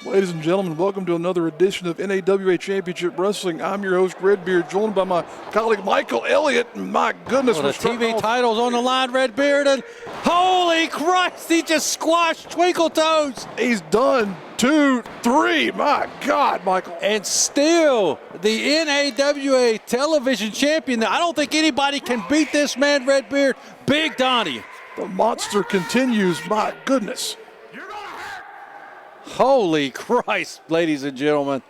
Ladies and gentlemen, welcome to another edition of NAWA Championship Wrestling. I'm your host, Redbeard, joined by my colleague, Michael Elliott. My goodness. Well, the TV title's on the line, Redbeard, and holy Christ, he just squashed Twinkle Toes. He's done 2, 3. My God, Michael. And still the NAWA television champion. I don't think anybody can beat this man, Redbeard. Big Donnie. The monster continues. My goodness. Holy Christ, ladies and gentlemen.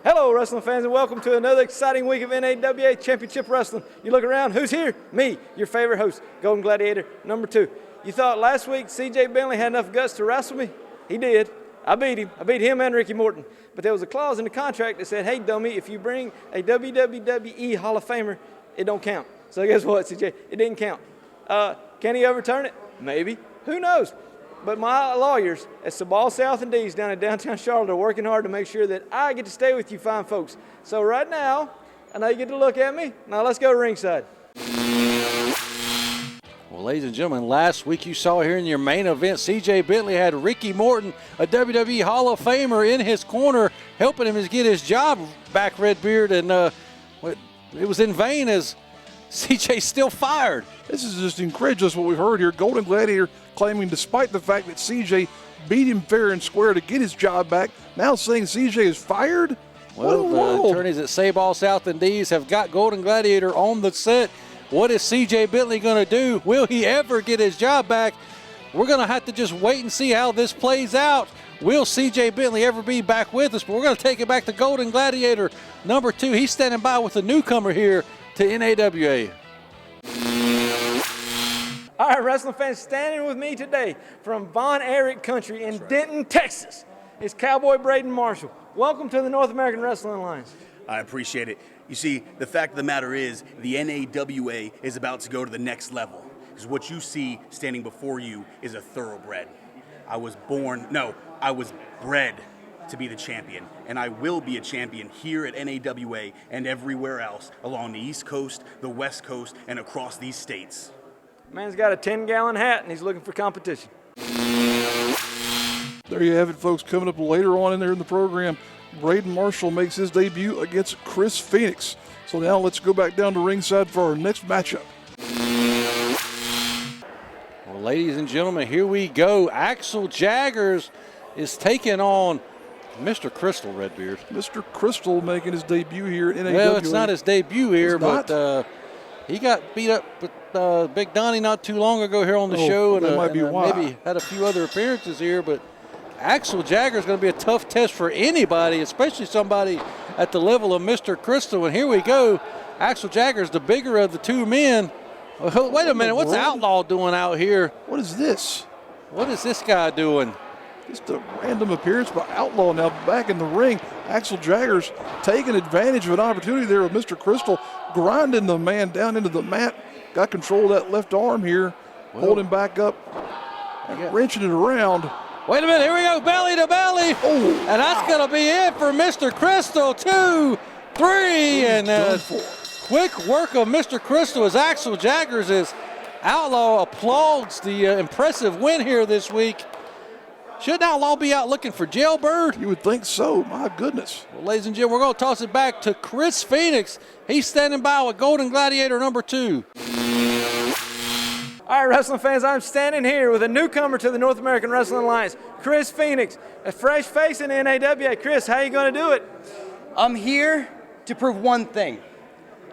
Hello, wrestling fans, and welcome to another exciting week of NAWA Championship Wrestling. You look around, who's here? Me, your favorite host, Golden Gladiator number 2. You thought last week CJ Bentley had enough guts to wrestle me? He did. I beat him. I beat him and Ricky Morton. But there was a clause in the contract that said, hey, dummy, if you bring a WWE Hall of Famer, it don't count. So guess what, CJ? It didn't count. Can he overturn it? Maybe. Who knows? But my lawyers at Sabal South and D's down in downtown Charlotte are working hard to make sure that I get to stay with you fine folks. So right now, I know you get to look at me. Now let's go ringside. Well, ladies and gentlemen, last week you saw here in your main event, CJ Bentley had Ricky Morton, a WWE Hall of Famer, in his corner, helping him to get his job back, Redbeard, and it was in vain as CJ's still fired. This is just incredulous what we've heard here. Golden Gladiator claiming despite the fact that CJ beat him fair and square to get his job back, now saying CJ is fired? Well, the attorneys at Sabal South and D's have got Golden Gladiator on the set. What is CJ Bentley going to do? Will he ever get his job back? We're going to have to just wait and see how this plays out. Will CJ Bentley ever be back with us? But we're going to take it back to Golden Gladiator number 2. He's standing by with a newcomer here to NAWA. All right, wrestling fans, standing with me today from Von Erich Country in Denton, Texas, is Cowboy Brayden Marshall. Welcome to the North American Wrestling Alliance. I appreciate it. You see, the fact of the matter is the NAWA is about to go to the next level. Because what you see standing before you is a thoroughbred. I was bred to be the champion, and I will be a champion here at NAWA and everywhere else along the East Coast, the West Coast, and across these states. Man's got a 10-gallon hat, and he's looking for competition. There you have it, folks. Coming up later on in there in the program, Brayden Marshall makes his debut against Chris Phoenix. So now let's go back down to ringside for our next matchup. Well, ladies and gentlemen, here we go. Axel Jaggers is taking on Mr. Crystal, Redbeard. Mr. Crystal making his debut here in NAWA. Well, it's not his debut here, but he got beat up with Big Donnie not too long ago here on the show, and, maybe had a few other appearances here. But Axel Jaggers is going to be a tough test for anybody, especially somebody at the level of Mr. Crystal. And here we go. Axel Jaggers, the bigger of the two men. Wait a minute, what's Outlaw doing out here? What is this? What is this guy doing? Just a random appearance by Outlaw now back in the ring. Axel Jaggers taking advantage of an opportunity there with Mr. Crystal, grinding the man down into the mat. Got control of that left arm here, holding back up, wrenching it around. Wait a minute, here we go, belly to belly. Oh, and that's going to be it for Mr. Crystal. 2, 3, and quick work of Mr. Crystal as Axel Jaggers is. Outlaw applauds the impressive win here this week. Should Outlaw be out looking for Jailbird? You would think so. My goodness. Well, ladies and gentlemen, we're going to toss it back to Chris Phoenix. He's standing by with Golden Gladiator number 2. All right, wrestling fans, I'm standing here with a newcomer to the North American Wrestling Alliance, Chris Phoenix, a fresh face in NAWA. Chris, how you going to do it? I'm here to prove one thing.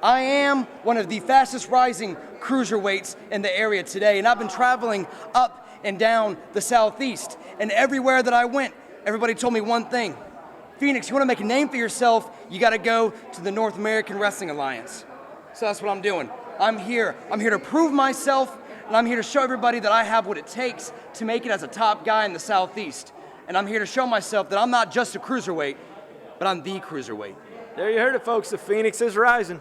I am one of the fastest rising cruiserweights in the area today, and I've been traveling up and down the Southeast. And everywhere that I went, everybody told me one thing. Phoenix, you want to make a name for yourself, you got to go to the North American Wrestling Alliance. So that's what I'm doing. I'm here to prove myself, and I'm here to show everybody that I have what it takes to make it as a top guy in the Southeast. And I'm here to show myself that I'm not just a cruiserweight, but I'm the cruiserweight. There you heard it, folks. The Phoenix is rising.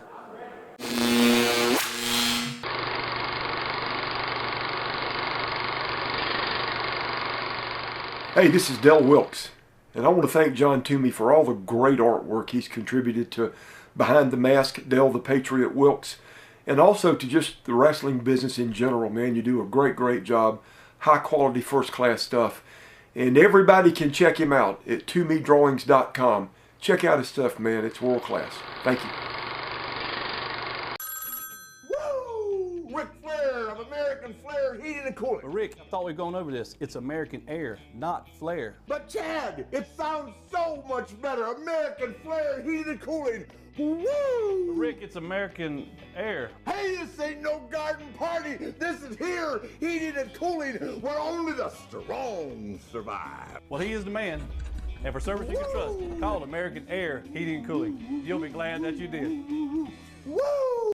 Hey, this is Del Wilkes, and I want to thank John Toomey for all the great artwork he's contributed to Behind the Mask, Del the Patriot Wilkes, and also to just the wrestling business in general, man. You do a great job, high quality, first class stuff. And everybody can check him out at tomedrawings.com. Check out his stuff, man. It's world class. Thank you. Woo! Ric Flair of American Flair Heating and Cooling. Rick, I thought we'd gone over this. It's American Air, not Flair. But Chad, it sounds so much better. American Flair Heating and Cooling. Woo! Rick, it's American Air. Hey, this ain't no garden party. This is here, heating and cooling, where only the strong survive. Well, he is the man. And for service you can trust, call American Air Heating and Cooling. You'll be glad that you did. Woo!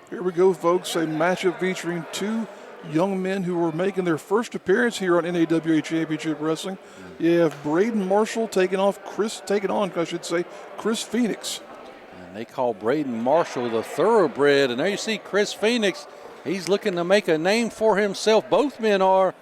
Here we go, folks. A matchup featuring two young men who are making their first appearance here on NAWA Championship Wrestling. You have Brayden Marshall taking on Chris Phoenix. And they call Brayden Marshall the thoroughbred. And there you see Chris Phoenix. He's looking to make a name for himself. Both men are.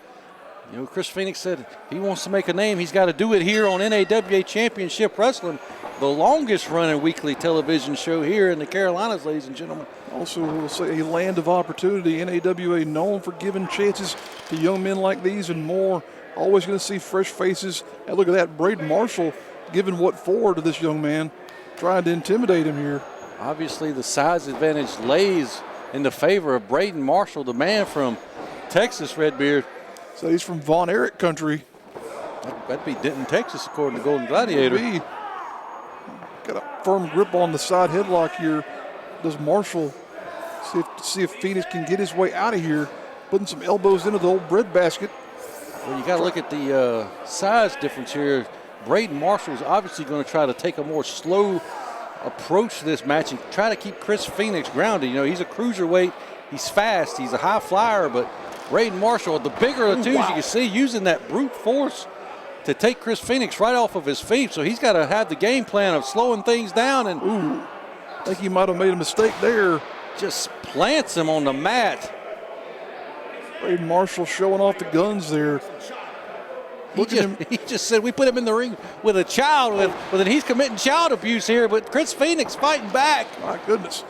You know, Chris Phoenix said he wants to make a name. He's got to do it here on NAWA Championship Wrestling, the longest running weekly television show here in the Carolinas, ladies and gentlemen. Also, we'll say a land of opportunity. NAWA known for giving chances to young men like these and more. Always going to see fresh faces. And look at that, Brayden Marshall giving what for to this young man, trying to intimidate him here. Obviously, the size advantage lays in the favor of Brayden Marshall, the man from Texas, Redbeard. So he's from Von Erich country. That'd be Denton, Texas, according to Golden Gladiator. Got a firm grip on the side headlock here. Does Marshall see if Phoenix can get his way out of here, putting some elbows into the old breadbasket. Well, you got to look at the size difference here. Brayden Marshall is obviously going to try to take a more slow approach to this match and try to keep Chris Phoenix grounded. You know, he's a cruiserweight. He's fast. He's a high flyer, but Brayden Marshall, the bigger of the two, as you can see, using that brute force to take Chris Phoenix right off of his feet. So he's got to have the game plan of slowing things down. And I think he might have made a mistake there. Just plants him on the mat. Brayden Marshall showing off the guns there. He just said we put him in the ring with a child, and he's committing child abuse here, but Chris Phoenix fighting back. My goodness.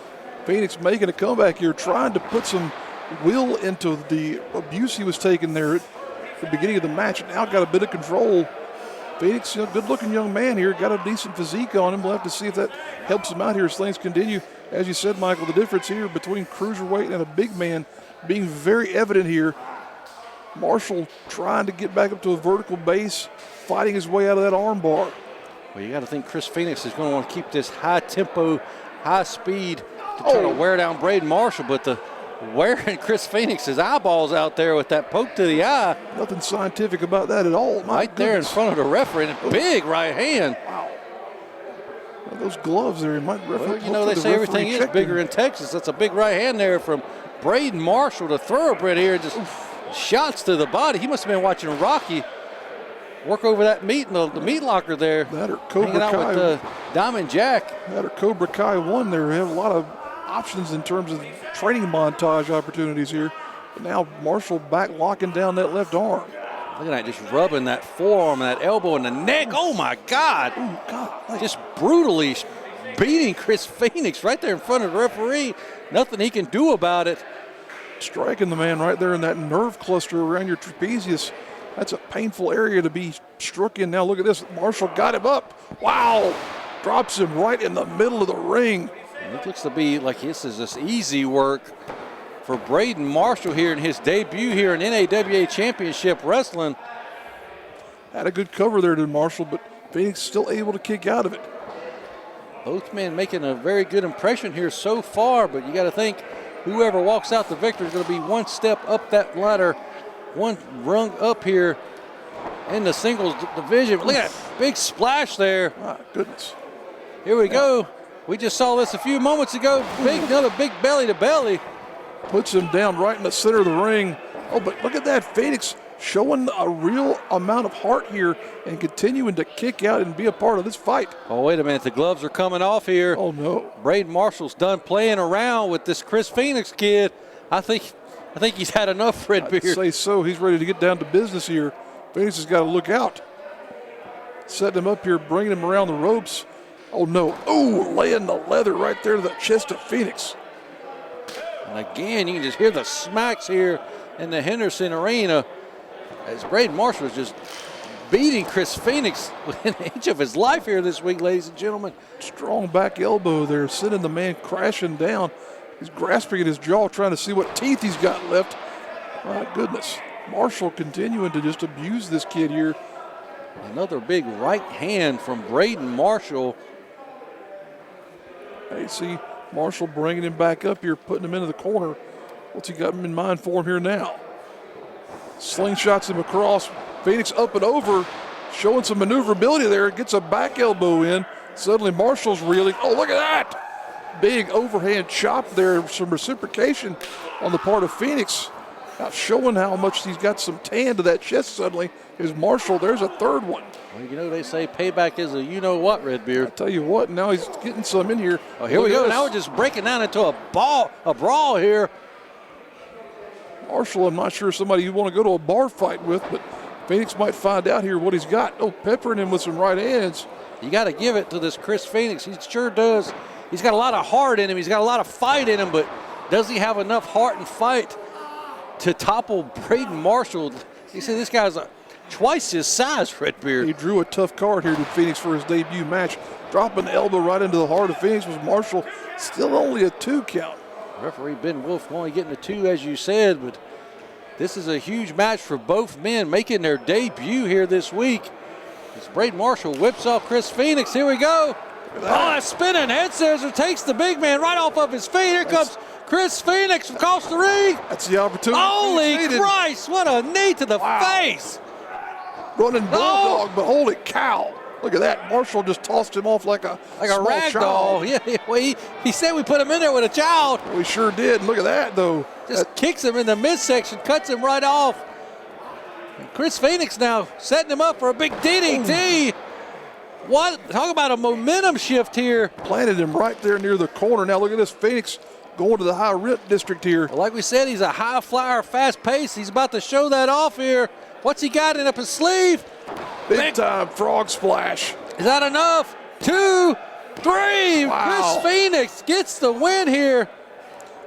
Phoenix making a comeback here, trying to put some will into the abuse he was taking there at the beginning of the match. Now got a bit of control. Phoenix, good-looking young man here, got a decent physique on him. We'll have to see if that helps him out here as things continue. As you said, Michael, the difference here between cruiserweight and a big man being very evident here. Marshall trying to get back up to a vertical base, fighting his way out of that arm bar. Well, you got to think Chris Phoenix is going to want to keep this high tempo, high speed to try to wear down Brayden Marshall, but wearing Chris Phoenix's eyeballs out there with that poke to the eye. Nothing scientific about that at all. Right there in front of the referee, and a big right hand. Wow. Well, those gloves there, might well, you know, they say everything is bigger in Texas. That's a big right hand there from Brayden Marshall, the thoroughbred here. Just shots to the body. He must have been watching Rocky work over that meat in the meat locker there. That or Cobra hanging out Kai. with Diamond Jack. That or Cobra Kai 1 there. We have a lot of options in terms of training montage opportunities here. But now Marshall back locking down that left arm. Look at that, just rubbing that forearm and that elbow in the neck. Oh, my God. Oh, God. Just brutally beating Chris Phoenix right there in front of the referee. Nothing he can do about it. Striking the man right there in that nerve cluster around your trapezius. That's a painful area to be struck in. Now look at this. Marshall got him up. Wow. Drops him right in the middle of the ring. It looks to be like this is just easy work for Brayden Marshall here in his debut here in NAWA Championship Wrestling. Had a good cover there to Marshall, but Phoenix still able to kick out of it. Both men making a very good impression here so far, but you got to think whoever walks out the victor is going to be one step up that ladder, one rung up here in the singles division. Look at that big splash there. My goodness. Here we go. We just saw this a few moments ago. Another big belly to belly. Puts him down right in the center of the ring. Oh, but look at that. Phoenix showing a real amount of heart here and continuing to kick out and be a part of this fight. Oh, wait a minute. The gloves are coming off here. Oh, no. Brayden Marshall's done playing around with this Chris Phoenix kid. I think he's had enough, Redbeard. I'd say so. He's ready to get down to business here. Phoenix has got to look out. Setting him up here, bringing him around the ropes. Oh, no. Oh, laying the leather right there to the chest of Phoenix. And again, you can just hear the smacks here in the Henderson Arena. as Brayden Marshall was just beating Chris Phoenix within an inch of his life here this week, ladies and gentlemen. Strong back elbow there, sending the man crashing down. He's grasping at his jaw, trying to see what teeth he's got left. My goodness. Marshall continuing to just abuse this kid here. Another big right hand from Brayden Marshall. Hey, see Marshall bringing him back up here, putting him into the corner. What's he got in mind for him here now? Slingshots him across. Phoenix up and over, showing some maneuverability there. Gets a back elbow in. Suddenly Marshall's reeling. Oh, look at that. Big overhand chop there. Some reciprocation on the part of Phoenix. Now showing how much he's got some tan to that chest suddenly is Marshall. There's a third one. Well, you know, they say payback is a you-know-what, Redbeard. I tell you what, now he's getting some in here. Oh, here we go. Now we're just breaking down into a brawl here. Marshall, I'm not sure somebody you want to go to a bar fight with, but Phoenix might find out here what he's got. Oh, peppering him with some right hands. You got to give it to this Chris Phoenix. He sure does. He's got a lot of heart in him. He's got a lot of fight in him, but does he have enough heart and fight to topple Brayden Marshall? You see, this guy's twice his size, Redbeard. He drew a tough card here to Phoenix for his debut match. Dropping the elbow right into the heart of Phoenix was Marshall. Still only a 2 count. Referee Ben Wolf only getting a 2, as you said, but this is a huge match for both men making their debut here this week. As Brayden Marshall whips off Chris Phoenix. Here we go. Oh, a spinning head scissor takes the big man right off of his feet. Here comes Chris Phoenix across the ring. That's the opportunity. Holy Christ, what a knee to the face. Running bulldog, but holy cow. Look at that. Marshall just tossed him off like a rag doll. Yeah, well, he said we put him in there with a child. We sure did. Look at that, though. Just kicks him in the midsection, cuts him right off. And Chris Phoenix now setting him up for a big DDT. What? Talk about a momentum shift here. Planted him right there near the corner. Now look at this Phoenix going to the high rip district here. Well, like we said, he's a high flyer, fast pace. He's about to show that off here. What's he got in up his sleeve? Big time frog splash. Is that enough? 2, 3. Wow. Chris Phoenix gets the win here.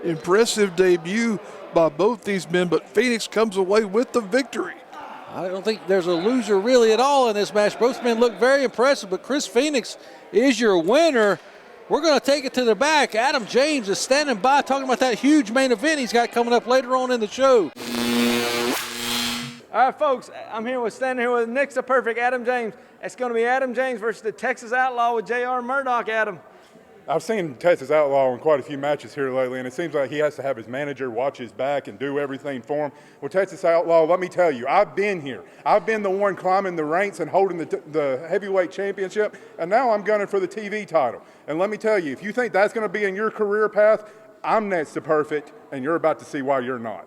Impressive debut by both these men, but Phoenix comes away with the victory. I don't think there's a loser really at all in this match. Both men look very impressive, but Chris Phoenix is your winner. We're going to take it to the back. Adam James is standing by talking about that huge main event he's got coming up later on in the show. All right, folks, I'm standing here with next to perfect Adam James. It's going to be Adam James versus the Texas Outlaw with J.R. Murdoch. Adam. I've seen Texas Outlaw in quite a few matches here lately, and it seems like he has to have his manager watch his back and do everything for him. Well, Texas Outlaw, let me tell you, I've been here. I've been the one climbing the ranks and holding the heavyweight championship, and now I'm gunning for the TV title. And let me tell you, if you think that's going to be in your career path, I'm next to perfect, and you're about to see why you're not.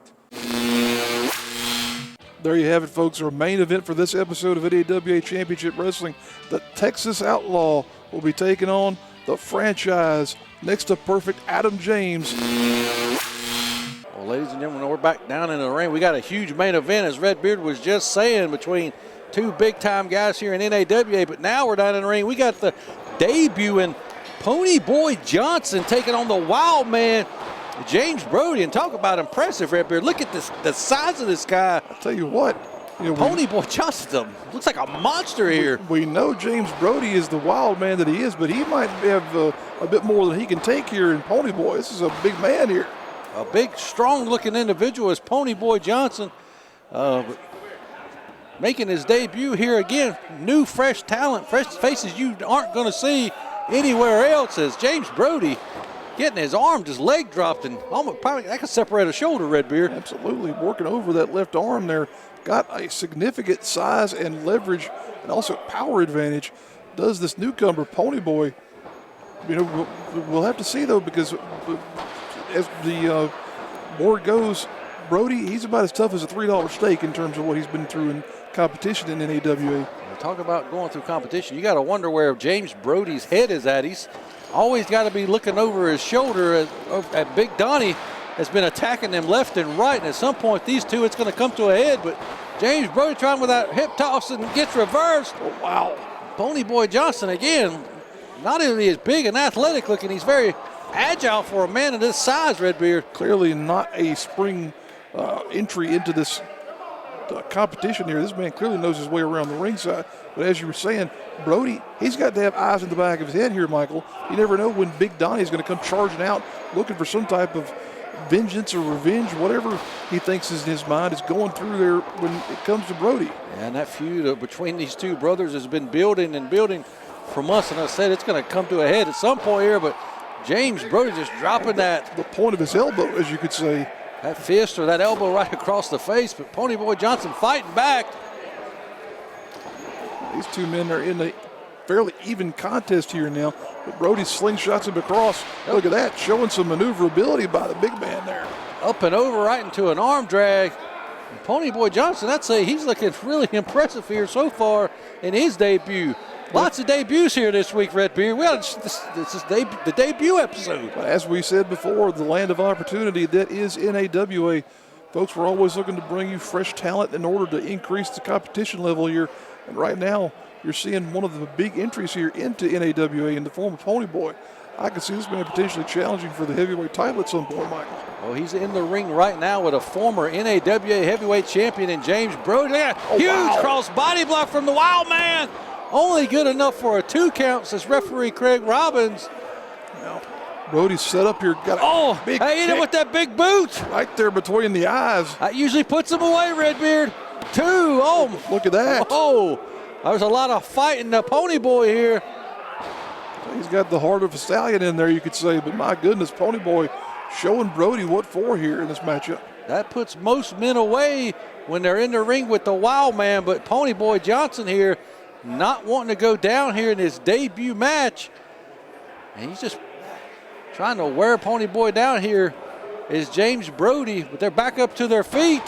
There you have it, folks. Our main event for this episode of NAWA Championship Wrestling. The Texas Outlaw will be taking on the franchise next to perfect Adam James. Well, ladies and gentlemen, we're back down in the ring. We got a huge main event, as Redbeard was just saying, between two big-time guys here in NAWA. But now we're down in the ring. We got the debuting Pony Boy Johnson taking on the Wild Man, James Brody. And talk about impressive, Redbeard. Look at this, the size of this guy. I'll tell you what. Pony Boy Johnson looks like a monster here. We know James Brody is the wild man that he is, but he might have a bit more than he can take here in Pony Boy. This is a big man here. A big, strong-looking individual is Pony Boy Johnson. Making his debut here again. New, fresh talent, fresh faces you aren't going to see anywhere else, as James Brody getting his arm, just leg dropped, and almost probably that could separate a shoulder, Redbeard. Absolutely, working over that left arm there. Got a significant size and leverage and also power advantage. Does this newcomer, Pony Boy? You know, we'll have to see, though, because as the board goes, Brody, he's about as tough as a $3 steak in terms of what he's been through in competition in NAWA. Talk about going through competition. You got to wonder where James Brody's head is at. He's always got to be looking over his shoulder at Big Donnie. Has been attacking them left and right, and at some point these two, it's going to come to a head, but James Brody trying with that hip toss and gets reversed. Oh, wow. Pony Boy Johnson, again, not only is big and athletic looking, he's very agile for a man of this size, Redbeard. Clearly not a spring entry into this competition here. This man clearly knows his way around the ringside. But as you were saying, Brody, he's got to have eyes in the back of his head here, Michael. You never know when Big Donnie's going to come charging out looking for some type of vengeance or revenge, whatever he thinks is in his mind is going through there when it comes to Brody. And that feud between these two brothers has been building and building for months, and I said it's going to come to a head at some point here, but James Brody just dropping that. The point of his elbow, as you could say. That fist or that elbow right across the face, but Ponyboy Johnson fighting back. These two men are in a fairly even contest here now, but Brody slingshots him across. Look at that, showing some maneuverability by the big man there. Up and over right into an arm drag. And Ponyboy Johnson, I'd say he's looking really impressive here so far in his debut. Lots of debuts here this week, Redbeard. Well, this is the debut episode. As we said before, the land of opportunity that is NAWA. Folks, we're always looking to bring you fresh talent in order to increase the competition level here. And right now, you're seeing one of the big entries here into NAWA in the form of Ponyboy. I can see this man potentially challenging for the heavyweight title at some point, Michael. Well, he's in the ring right now with a former NAWA heavyweight champion in James Brody. Huge cross body block from the Wild Man. Only good enough for a 2 count, says referee Craig Robbins. Now, Brody's set up here. Got a big hit him with that big boot. Right there between the eyes. That usually puts him away, Redbeard. 2. Oh, look at that. Oh, there's a lot of fighting the Ponyboy here. He's got the heart of a stallion in there, you could say. But my goodness, Ponyboy showing Brody what for here in this matchup. That puts most men away when they're in the ring with the Wild Man. But Ponyboy Johnson here, not wanting to go down here in his debut match. And he's just trying to wear Ponyboy down here is James Brody, but they're back up to their feet.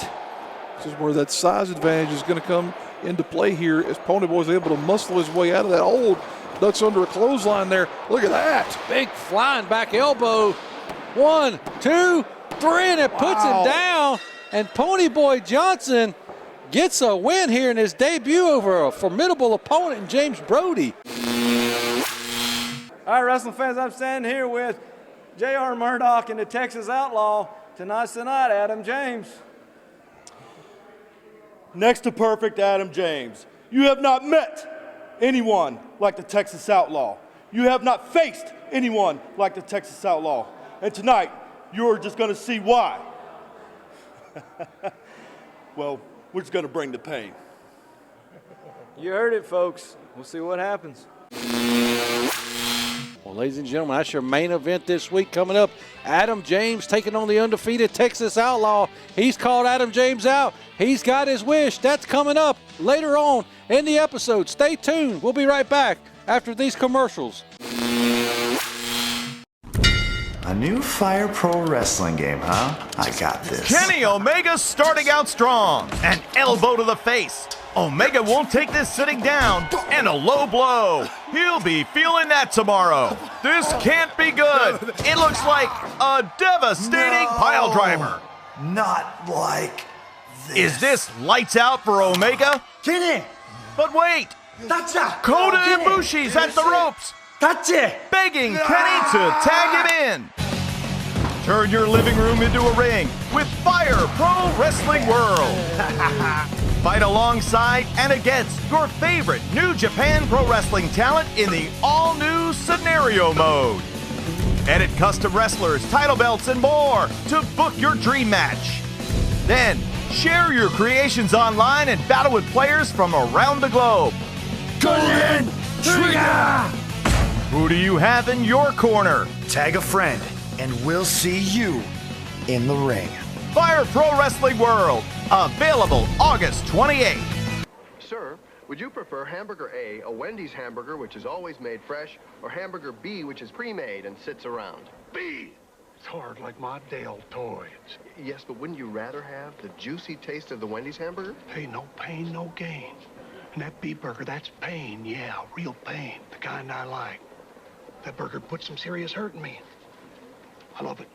This is where that size advantage is going to come into play here as Ponyboy's able to muscle his way out of that hold. Ducks under a clothesline there. Look at that. Big flying back elbow. 1, 2, 3, and it puts him down. And Ponyboy Johnson gets a win here in his debut over a formidable opponent in James Brody. All right, wrestling fans, I'm standing here with J.R. Murdoch and the Texas Outlaw. Tonight's the night, Adam James. Next to perfect Adam James. You have not met anyone like the Texas Outlaw. You have not faced anyone like the Texas Outlaw. And tonight, you're just going to see why. Well, we're just going to bring the pain. You heard it, folks. We'll see what happens. Well, ladies and gentlemen, that's your main event this week coming up. Adam James taking on the undefeated Texas Outlaw. He's called Adam James out. He's got his wish. That's coming up later on in the episode. Stay tuned. We'll be right back after these commercials. A new Fire Pro Wrestling game, huh? I got this. Kenny Omega starting out strong. An elbow to the face. Omega won't take this sitting down. And a low blow. He'll be feeling that tomorrow. This can't be good. It looks like a devastating pile driver. Not like this. Is this lights out for Omega? Kenny! But wait. Gotcha! Kota Ibushi's at the ropes. Gotcha! Begging Kenny to tag him in. Turn your living room into a ring with Fire Pro Wrestling World. Fight alongside and against your favorite New Japan Pro Wrestling talent in the all-new scenario mode. Edit custom wrestlers, title belts, and more to book your dream match. Then, share your creations online and battle with players from around the globe. Golden Trigger! Who do you have in your corner? Tag a friend, and we'll see you in the ring. Fire Pro Wrestling World, available August 28th. Sir, would you prefer hamburger A, a Wendy's hamburger which is always made fresh, or hamburger B which is pre-made and sits around? B! It's hard like my Deltoids. Yes, but wouldn't you rather have the juicy taste of the Wendy's hamburger? Hey, no pain, no gain. And that beef burger, that's pain, yeah, real pain, the kind I like. That burger put some serious hurt in me. I love it.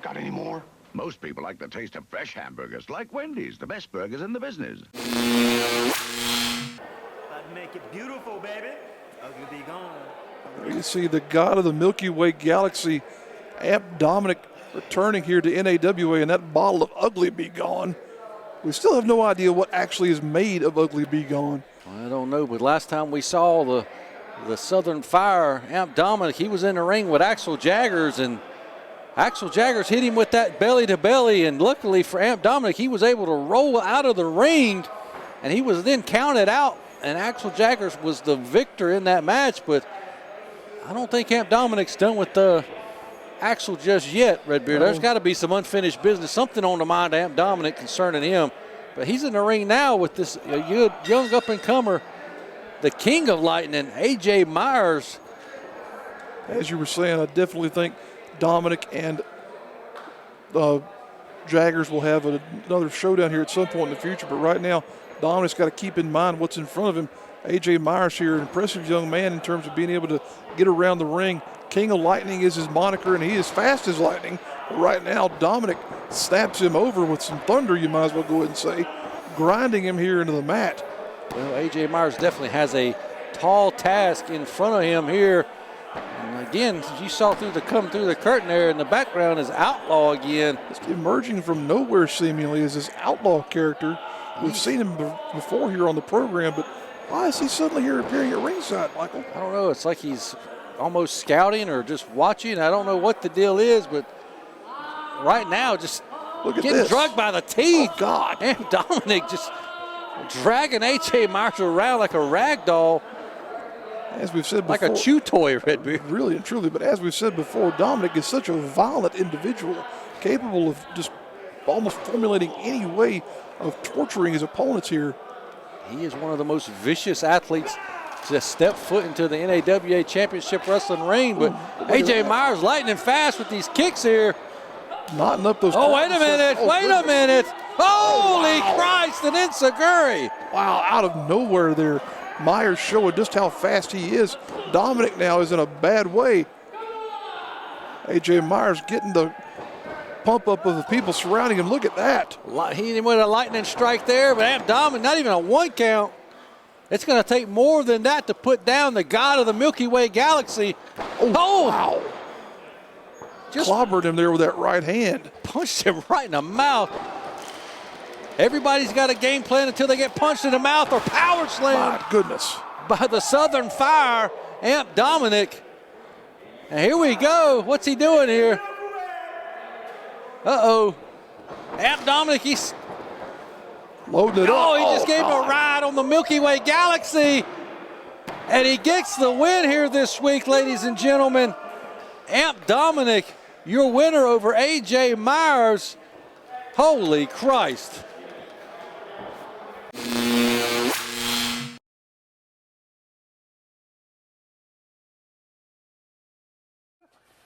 Got any more? Most people like the taste of fresh hamburgers, like Wendy's, the best burgers in the business. I'd make it beautiful, baby. Ugly be gone. You see the god of the Milky Way galaxy, Dominick, returning here to NAWA, and that bottle of ugly be gone. we still have no idea what actually is made of Ugly Be Gone. I don't know, but last time we saw the Southern Fire, Amp Dominick, he was in the ring with Axel Jaggers, and Axel Jaggers hit him with that belly-to-belly, and luckily for Amp Dominick, he was able to roll out of the ring, and he was then counted out, and Axel Jaggers was the victor in that match, but I don't think Amp Dominick's done with Axel just yet, Redbeard. There's got to be some unfinished business, something on the mind of Amp Dominick concerning him. But he's in the ring now with this young up-and-comer, the king of lightning, A.J. Myers. As you were saying, I definitely think Dominick and Jaggers will have another showdown here at some point in the future. But right now, Dominick's got to keep in mind what's in front of him. A.J. Myers here, an impressive young man in terms of being able to get around the ring. King of Lightning is his moniker, and he is fast as lightning. But right now, Dominick snaps him over with some thunder, you might as well go ahead and say, grinding him here into the mat. Well, A.J. Myers definitely has a tall task in front of him here. And again, as you saw come through the curtain there in the background is Outlaw again. It's emerging from nowhere seemingly as this Outlaw character. We've seen him before here on the program, but why is he suddenly here appearing at ringside, Michael? I don't know. It's like he's almost scouting or just watching. I don't know what the deal is, but right now just getting drugged by the teeth. Oh, God. And Dominick just dragging A.J. Myers around like a rag doll. As we've said before. Like a chew toy, Redbeard. Really and truly. But as we've said before, Dominick is such a violent individual, capable of just almost formulating any way of torturing his opponents here. He is one of the most vicious athletes to step foot into the NAWA Championship Wrestling ring, but A.J. Myers lightning fast with these kicks here. Knotting up those. Oh, wait a minute. Wait a minute. Holy Christ, an enziguri. Wow, out of nowhere there. Myers showing just how fast he is. Dominick now is in a bad way. A.J. Myers getting the pump up of the people surrounding him. Look at that. He went a lightning strike there, but Amp Dominick, not even a one count. It's going to take more than that to put down the god of the Milky Way galaxy. Oh, wow. Just clobbered him there with that right hand. Punched him right in the mouth. Everybody's got a game plan until they get punched in the mouth or power slammed. My goodness. By the Southern Fire, Amp Dominick. And here we go. What's he doing here? Uh-oh. Amp Dominick, he's loading it up. Oh, he just gave him a ride on the Milky Way galaxy. And he gets the win here this week, ladies and gentlemen. Amp Dominick, your winner over A.J. Myers. Holy Christ.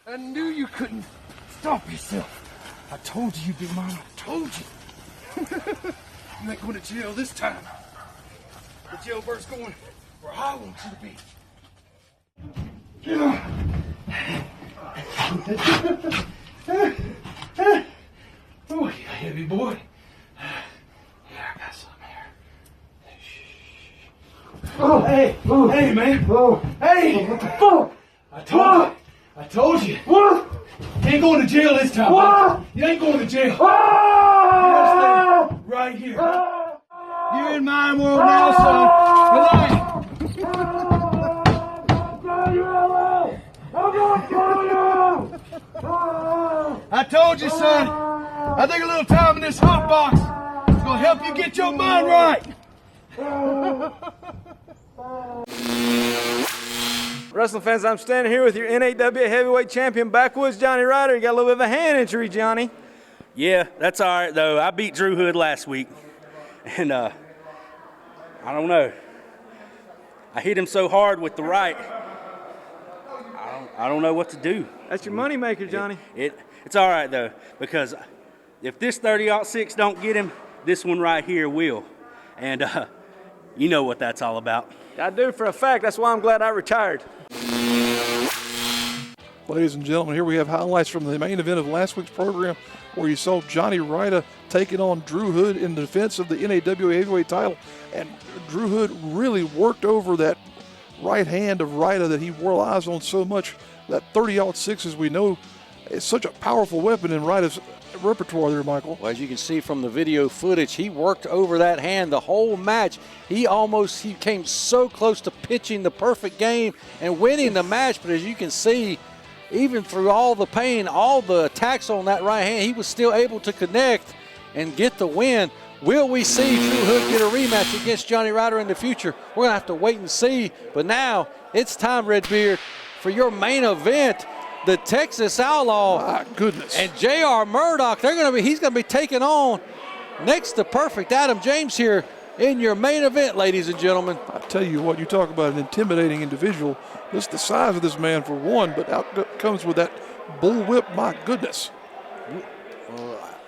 I knew you couldn't stop yourself. I told you you'd be mine. I told you. You ain't going to jail this time. The jailbird's going where I want you to be. Oh, you heavy boy. Yeah, I got some here. Oh, hey, man. Hey, what the fuck? I told you. What? You ain't going to jail this time. What? You ain't going to jail. You gotta stay right here. You're in my world now, son. Good night. I told you, son. I think a little time in this hot box is going to help you get your mind right. Wrestling fans, I'm standing here with your NAWA Heavyweight Champion, Backwoods Johnny Ryder. You got a little bit of a hand injury, Johnny. Yeah, that's all right, though. I beat Drew Hood last week, and I don't know. I hit him so hard with the right, I don't know what to do. That's your moneymaker, Johnny. It's all right, though, because if this 30-06 don't get him, this one right here will. And you know what that's all about. I do for a fact. That's why I'm glad I retired. Ladies and gentlemen, here we have highlights from the main event of last week's program where you saw Johnny Ryder taking on Drew Hood in defense of the NAWA Heavyweight title. And Drew Hood really worked over that right hand of Ryder that he relies on so much. That 30-06, as we know, is such a powerful weapon in Ryder's repertoire there, Michael. Well, as you can see from the video footage, he worked over that hand the whole match. He came so close to pitching the perfect game and winning the match, but as you can see, even through all the pain, all the attacks on that right hand, he was still able to connect and get the win. Will we see Drew Hood get a rematch against Johnny Ryder in the future? We're going to have to wait and see. But now it's time, Redbeard, for your main event. The Texas Outlaw. My goodness. And J.R. Murdoch, he's going to be taking on next to perfect Adam James here in your main event, ladies and gentlemen. I tell you what, you talk about an intimidating individual. Just the size of this man for one, but out comes with that bullwhip. My goodness.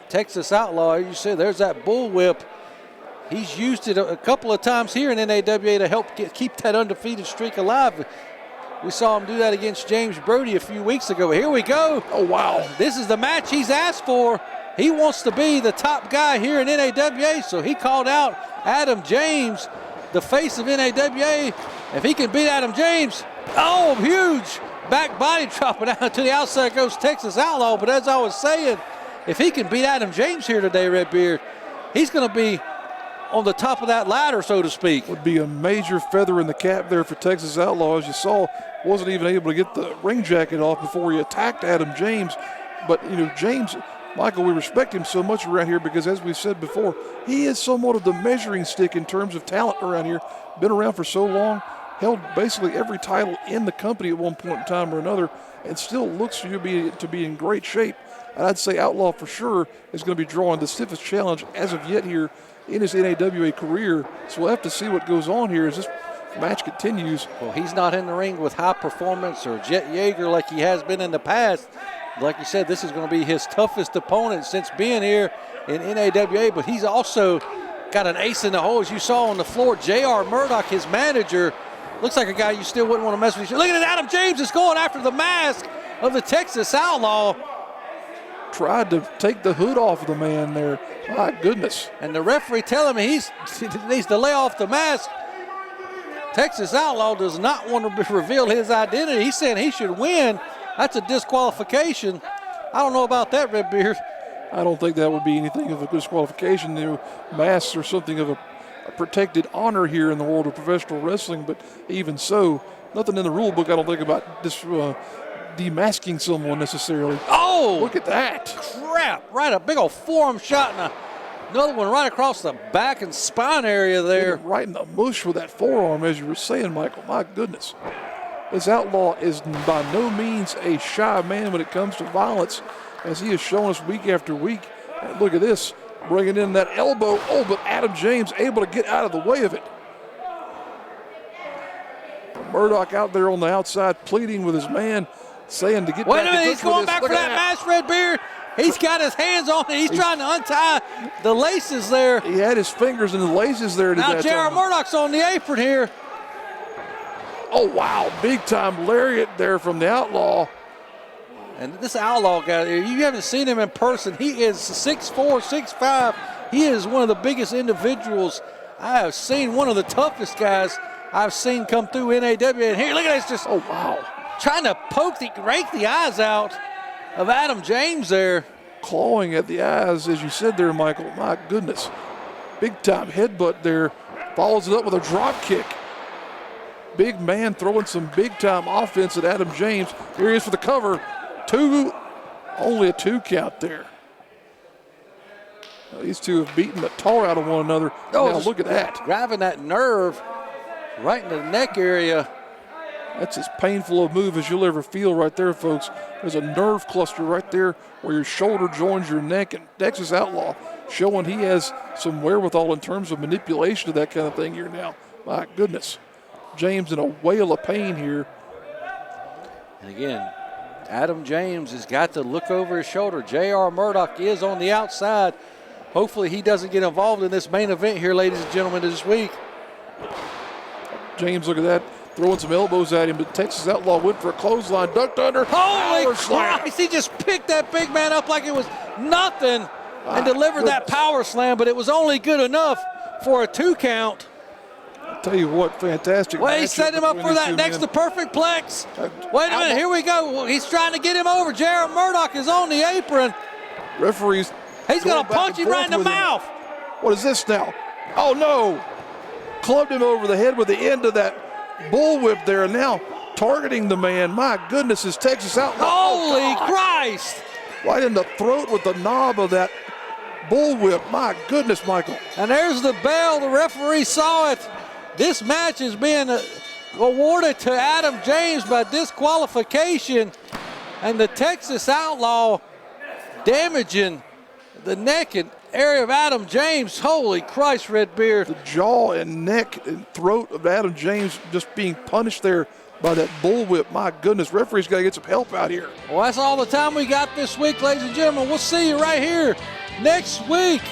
Texas Outlaw, you said there's that bullwhip. He's used it a couple of times here in NAWA to help keep that undefeated streak alive. We saw him do that against James Brody a few weeks ago. Here we go. Oh, wow. This is the match he's asked for. He wants to be the top guy here in NAWA, so he called out Adam James, the face of NAWA. If he can beat Adam James, oh, huge back body dropping out to the outside goes Texas Outlaw. But as I was saying, if he can beat Adam James here today, Redbeard, he's going to be on the top of that ladder, so to speak. Would be a major feather in the cap there for Texas Outlaw. As you saw, wasn't even able to get the ring jacket off before he attacked Adam James. But, James, Michael, we respect him so much around here because, as we've said before, he is somewhat of the measuring stick in terms of talent around here. Been around for so long, held basically every title in the company at one point in time or another, and still looks to be in great shape. And I'd say Outlaw for sure is going to be drawing the stiffest challenge as of yet here in his NAWA career. So we'll have to see what goes on here as this match continues. Well, he's not in the ring with High Performance or Jet Jaeger like he has been in the past. Like you said, this is going to be his toughest opponent since being here in NAWA, but he's also got an ace in the hole. As you saw on the floor, J.R. Murdoch, his manager, looks like a guy you still wouldn't want to mess with. Look at it, Adam James is going after the mask of the Texas Outlaw. Tried to take the hood off of the man there. My goodness. And the referee telling me he needs to lay off the mask. Texas Outlaw does not want to reveal his identity. He's saying he should win. That's a disqualification. I don't know about that, Redbeard. I don't think that would be anything of a disqualification. Masks are something of a protected honor here in the world of professional wrestling, but even so, nothing in the rule book I don't think about this demasking someone necessarily. Oh! Look at that. Crap. Right, a big old forearm shot and another one right across the back and spine area there. Right in the mush with that forearm, as you were saying, Michael. My goodness. This Outlaw is by no means a shy man when it comes to violence, as he has shown us week after week. And look at this, bringing in that elbow. Oh, but Adam James able to get out of the way of it. Murdoch out there on the outside pleading with his man, saying to get Wait back. Wait a minute, he's going back for that mask, Redbeard. He's got his hands on it. He's trying to untie the laces there. He had his fingers in the laces there. Now J.R. Murdoch's on the apron here. Oh, wow, big-time lariat there from the Outlaw. And this Outlaw guy, you haven't seen him in person. He is 6'4", 6'5". He is one of the biggest individuals I have seen, one of the toughest guys I've seen come through NAWA. And here, look at this, just oh wow, trying to rake the eyes out of Adam James there. Clawing at the eyes, as you said there, Michael. My goodness. Big-time headbutt there. Follows it up with a drop kick. Big man throwing some big-time offense at Adam James. Here he is for the cover. Only a 2 count there. These two have beaten the tar out of one another. Oh, now look at that. Grabbing that nerve right in the neck area. That's as painful a move as you'll ever feel right there, folks. There's a nerve cluster right there where your shoulder joins your neck, and Texas Outlaw showing he has some wherewithal in terms of manipulation of that kind of thing here now. My goodness. James in a wail of pain here. And again, Adam James has got to look over his shoulder. J.R. Murdoch is on the outside. Hopefully he doesn't get involved in this main event here, ladies and gentlemen, this week. James, look at that. Throwing some elbows at him, but Texas Outlaw went for a clothesline, ducked under. Holy Christ, he just picked that big man up like it was nothing and delivered that power slam, but it was only good enough for a 2 count. Tell you what, fantastic. Well, he matchup set him up between for these that two next men. to perfect plex. Wait a minute, here we go. He's trying to get him over. Jared Murdoch is on the apron. Referees. He's going to back punch and him right in forth the with him. mouth. What is this now? Oh, no. Clubbed him over the head with the end of that bullwhip there, and now targeting the man. My goodness, is Texas Outlaw. Holy Christ. Right in the throat with the knob of that bullwhip. My goodness, Michael. And there's the bell. The referee saw it. This match is being awarded to Adam James by disqualification. And the Texas Outlaw damaging the neck and area of Adam James. Holy Christ, Redbeard. The jaw and neck and throat of Adam James just being punished there by that bullwhip. My goodness, referee's got to get some help out here. Well, that's all the time we got this week, ladies and gentlemen. We'll see you right here next week.